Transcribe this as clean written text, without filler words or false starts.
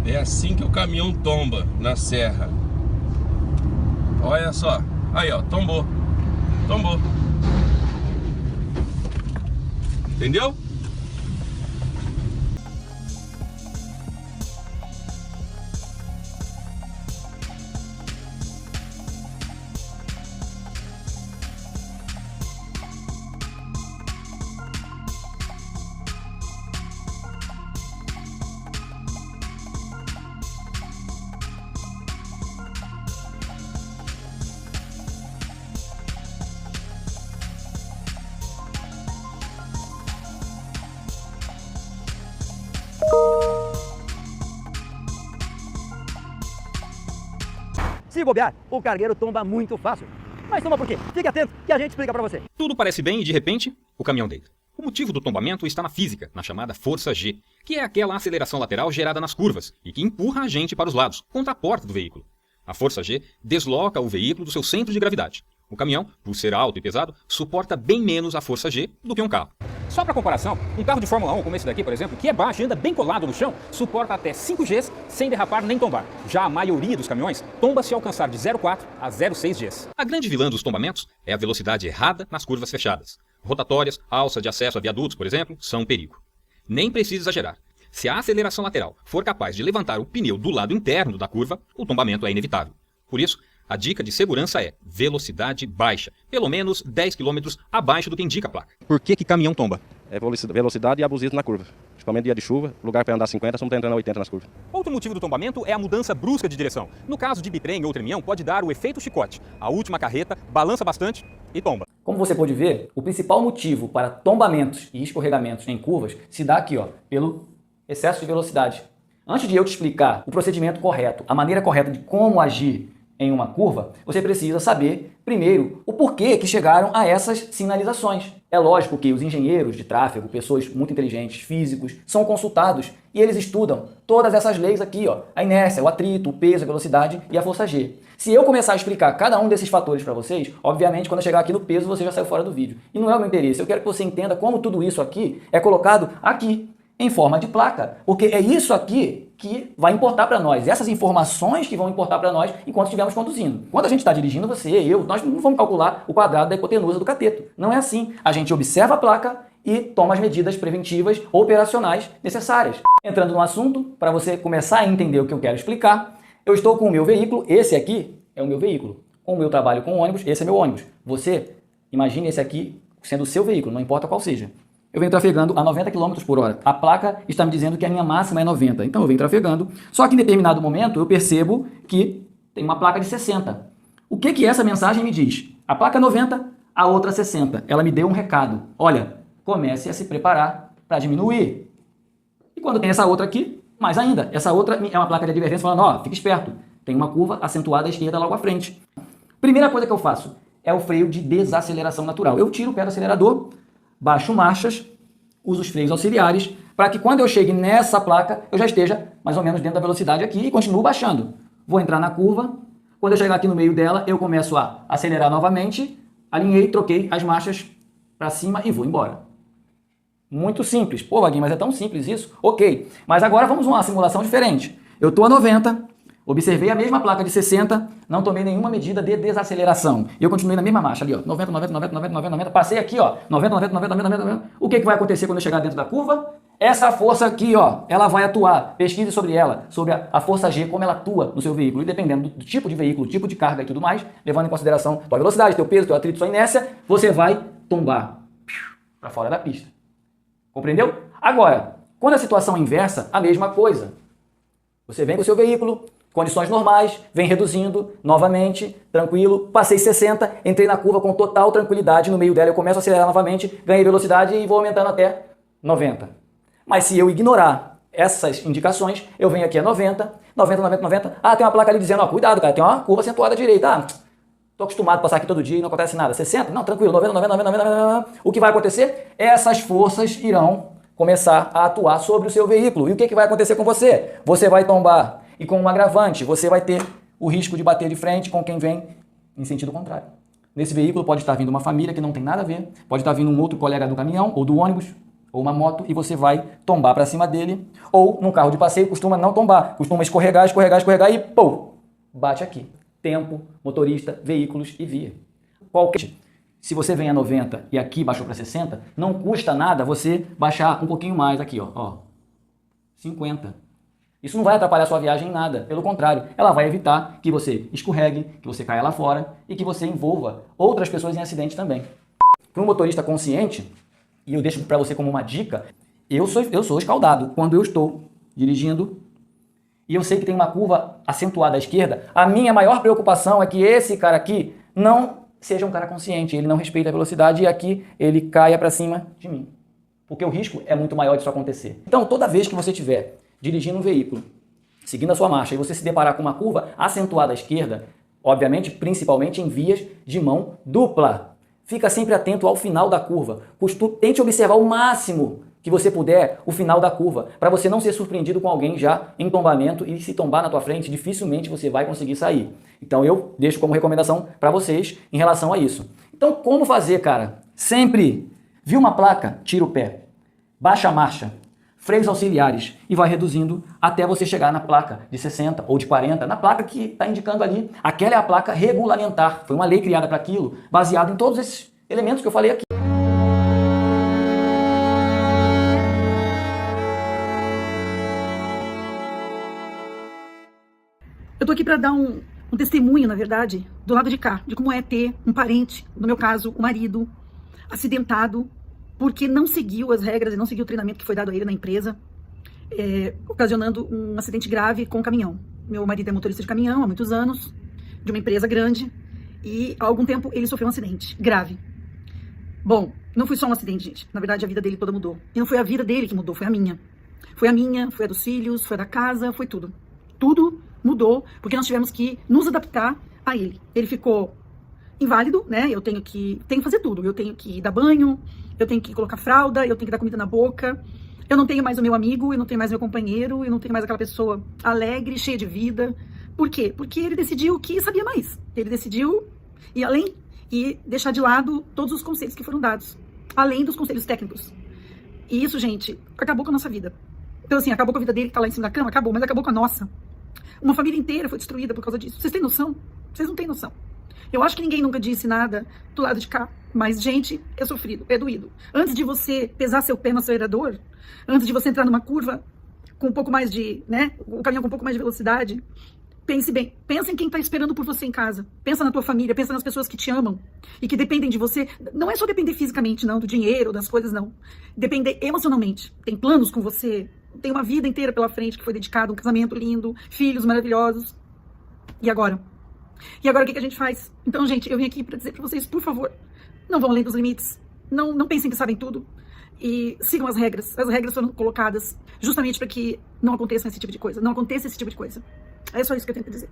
É assim que o caminhão tomba na serra. Olha só. Aí, ó, tombou. Tombou. Entendeu? Se bobear, o cargueiro tomba muito fácil. Mas tomba por quê? Fique atento que a gente explica pra você. Tudo parece bem e, de repente, o caminhão deita. O motivo do tombamento está na física, na chamada força G, que é aquela aceleração lateral gerada nas curvas e que empurra a gente para os lados, contra a porta do veículo. A força G desloca o veículo do seu centro de gravidade. O caminhão, por ser alto e pesado, suporta bem menos a força G do que um carro. Só para comparação, um carro de Fórmula 1 como esse daqui, por exemplo, que é baixo e anda bem colado no chão, suporta até 5 Gs sem derrapar nem tombar. Já a maioria dos caminhões tomba se alcançar de 0,4 a 0,6 Gs. A grande vilã dos tombamentos é a velocidade errada nas curvas fechadas. Rotatórias, alça de acesso a viadutos, por exemplo, são um perigo. Nem precisa exagerar. Se a aceleração lateral for capaz de levantar o pneu do lado interno da curva, o tombamento é inevitável. Por isso, a dica de segurança é velocidade baixa, pelo menos 10 km abaixo do que indica a placa. Por que caminhão tomba? É velocidade e abusismo na curva. Principalmente dia de chuva, lugar para andar 50, estamos entrando a 80 nas curvas. Outro motivo do tombamento é a mudança brusca de direção. No caso de bitrem ou tremião, pode dar o efeito chicote. A última carreta balança bastante e tomba. Como você pode ver, o principal motivo para tombamentos e escorregamentos em curvas se dá aqui, ó, pelo excesso de velocidade. Antes de eu te explicar o procedimento correto, a maneira correta de como agir em uma curva, você precisa saber, primeiro, o porquê que chegaram a essas sinalizações. É lógico que os engenheiros de tráfego, pessoas muito inteligentes, físicos, são consultados e eles estudam todas essas leis aqui, ó, a inércia, o atrito, o peso, a velocidade e a força G. Se eu começar a explicar cada um desses fatores para vocês, obviamente, quando eu chegar aqui no peso, você já saiu fora do vídeo. E não é o meu interesse, eu quero que você entenda como tudo isso aqui é colocado aqui, em forma de placa, porque é isso aqui que vai importar para nós, essas informações que vão importar para nós enquanto estivermos conduzindo. Quando a gente está dirigindo, você, eu, nós não vamos calcular o quadrado da hipotenusa do cateto. Não é assim. A gente observa a placa e toma as medidas preventivas ou operacionais necessárias. Entrando no assunto, para você começar a entender o que eu quero explicar, eu estou com o meu veículo, esse aqui é o meu veículo. Como eu trabalho com ônibus, esse é meu ônibus. Você, imagine esse aqui sendo o seu veículo, não importa qual seja. Eu venho trafegando a 90 km por hora. A placa está me dizendo que a minha máxima é 90. Então eu venho trafegando. Só que em determinado momento eu percebo que tem uma placa de 60. O que essa mensagem me diz? A placa 90, a outra 60. Ela me deu um recado. Olha, comece a se preparar para diminuir. E quando tem essa outra aqui, mais ainda. Essa outra é uma placa de advertência falando, ó, fica esperto. Tem uma curva acentuada à esquerda logo à frente. Primeira coisa que eu faço é o freio de desaceleração natural. Eu tiro o pé do acelerador, baixo marchas, uso os freios auxiliares, para que quando eu chegue nessa placa, eu já esteja mais ou menos dentro da velocidade aqui e continuo baixando. Vou entrar na curva, quando eu chegar aqui no meio dela, eu começo a acelerar novamente, alinhei, troquei as marchas para cima e vou embora. Muito simples. Pô, Vaguinho, mas é tão simples isso? Ok, mas agora vamos a uma simulação diferente. Eu estou a 90, observei a mesma placa de 60, não tomei nenhuma medida de desaceleração. E eu continuei na mesma marcha ali, ó, 90, 90, 90, 90, 90, 90, passei aqui, ó, 90, 90, 90, 90, 90, 90. O que vai acontecer quando eu chegar dentro da curva? Essa força aqui, ó, ela vai atuar. Pesquise sobre ela, sobre a força G, como ela atua no seu veículo. E dependendo do tipo de veículo, tipo de carga e tudo mais, levando em consideração tua velocidade, teu peso, teu atrito, sua inércia, você vai tombar para fora da pista. Compreendeu? Agora, quando a situação é inversa, a mesma coisa. Você vem com o seu veículo, condições normais, vem reduzindo, novamente, tranquilo, passei 60, entrei na curva com total tranquilidade, no meio dela eu começo a acelerar novamente, ganhei velocidade e vou aumentando até 90. Mas se eu ignorar essas indicações, eu venho aqui a 90, 90, 90, 90, ah, tem uma placa ali dizendo, ó, cuidado, cara, tem uma curva acentuada à direita, ah, tô acostumado a passar aqui todo dia e não acontece nada, 60, não, tranquilo, 90, 90, 90, 90, 90, o que vai acontecer? Essas forças irão começar a atuar sobre o seu veículo. E o que vai acontecer com você? Você vai tombar. E com um agravante, você vai ter o risco de bater de frente com quem vem em sentido contrário. Nesse veículo pode estar vindo uma família que não tem nada a ver, pode estar vindo um outro colega do caminhão ou do ônibus, ou uma moto, e você vai tombar para cima dele, ou num carro de passeio costuma não tombar, costuma escorregar e pô, bate aqui. Tempo, motorista, veículos e via. Se você vem a 90 e aqui baixou para 60, não custa nada você baixar um pouquinho mais aqui, ó, 50. Isso não vai atrapalhar a sua viagem em nada, pelo contrário, ela vai evitar que você escorregue, que você caia lá fora e que você envolva outras pessoas em acidente também. Para um motorista consciente, e eu deixo para você como uma dica, eu sou escaldado quando eu estou dirigindo e eu sei que tem uma curva acentuada à esquerda. A minha maior preocupação é que esse cara aqui não seja um cara consciente, ele não respeita a velocidade e aqui ele caia para cima de mim. Porque o risco é muito maior disso acontecer. Então, toda vez que você estiver dirigindo um veículo, seguindo a sua marcha, e você se deparar com uma curva acentuada à esquerda, obviamente, principalmente em vias de mão dupla, fica sempre atento ao final da curva. Tente observar o máximo que você puder o final da curva, para você não ser surpreendido com alguém já em tombamento e se tombar na tua frente, dificilmente você vai conseguir sair. Então eu deixo como recomendação para vocês em relação a isso. Então como fazer, cara? Sempre viu uma placa, tira o pé, baixa a marcha, freios auxiliares e vai reduzindo até você chegar na placa de 60 ou de 40, na placa que está indicando ali. Aquela é a placa regulamentar, foi uma lei criada para aquilo, baseada em todos esses elementos que eu falei aqui. Eu tô aqui para dar um testemunho, na verdade, do lado de cá, de como é ter um parente, no meu caso, o marido, acidentado, porque não seguiu as regras e não seguiu o treinamento que foi dado a ele na empresa, ocasionando um acidente grave com o caminhão. Meu marido é motorista de caminhão há muitos anos, de uma empresa grande, e há algum tempo ele sofreu um acidente grave. Bom, não foi só um acidente, gente. Na verdade, a vida dele toda mudou. E não foi a vida dele que mudou, foi a minha. Foi a minha, foi a dos filhos, foi a da casa, foi tudo. Tudo mudou, porque nós tivemos que nos adaptar a ele. Ele ficou inválido, né? Eu tenho que fazer tudo. Eu tenho que dar banho, eu tenho que colocar fralda, eu tenho que dar comida na boca. Eu não tenho mais o meu amigo, eu não tenho mais meu companheiro, eu não tenho mais aquela pessoa alegre, cheia de vida. Por quê? Porque ele decidiu que sabia mais. Ele decidiu ir além e deixar de lado todos os conselhos que foram dados, além dos conselhos técnicos. E isso, gente, acabou com a nossa vida. Então, assim, acabou com a vida dele que tá lá em cima da cama, acabou, mas acabou com a nossa. Uma família inteira foi destruída por causa disso. Vocês têm noção? Vocês não têm noção. Eu acho que ninguém nunca disse nada do lado de cá, mas, gente, é sofrido, é doído. Antes de você pesar seu pé no acelerador, antes de você entrar numa curva com um pouco mais de, né, o caminhão com um pouco mais de velocidade, pense bem, pensa em quem está esperando por você em casa, pensa na tua família, pensa nas pessoas que te amam e que dependem de você. Não é só depender fisicamente, não, do dinheiro, das coisas, não. Depender emocionalmente. Tem planos com você, tem uma vida inteira pela frente que foi dedicada, um casamento lindo, filhos maravilhosos. E agora? E agora o que a gente faz? Então, gente, eu vim aqui para dizer para vocês, por favor, não vão além dos limites, não pensem que sabem tudo e sigam as regras. As regras foram colocadas justamente para que não aconteça esse tipo de coisa, não aconteça esse tipo de coisa. É só isso que eu tenho que dizer.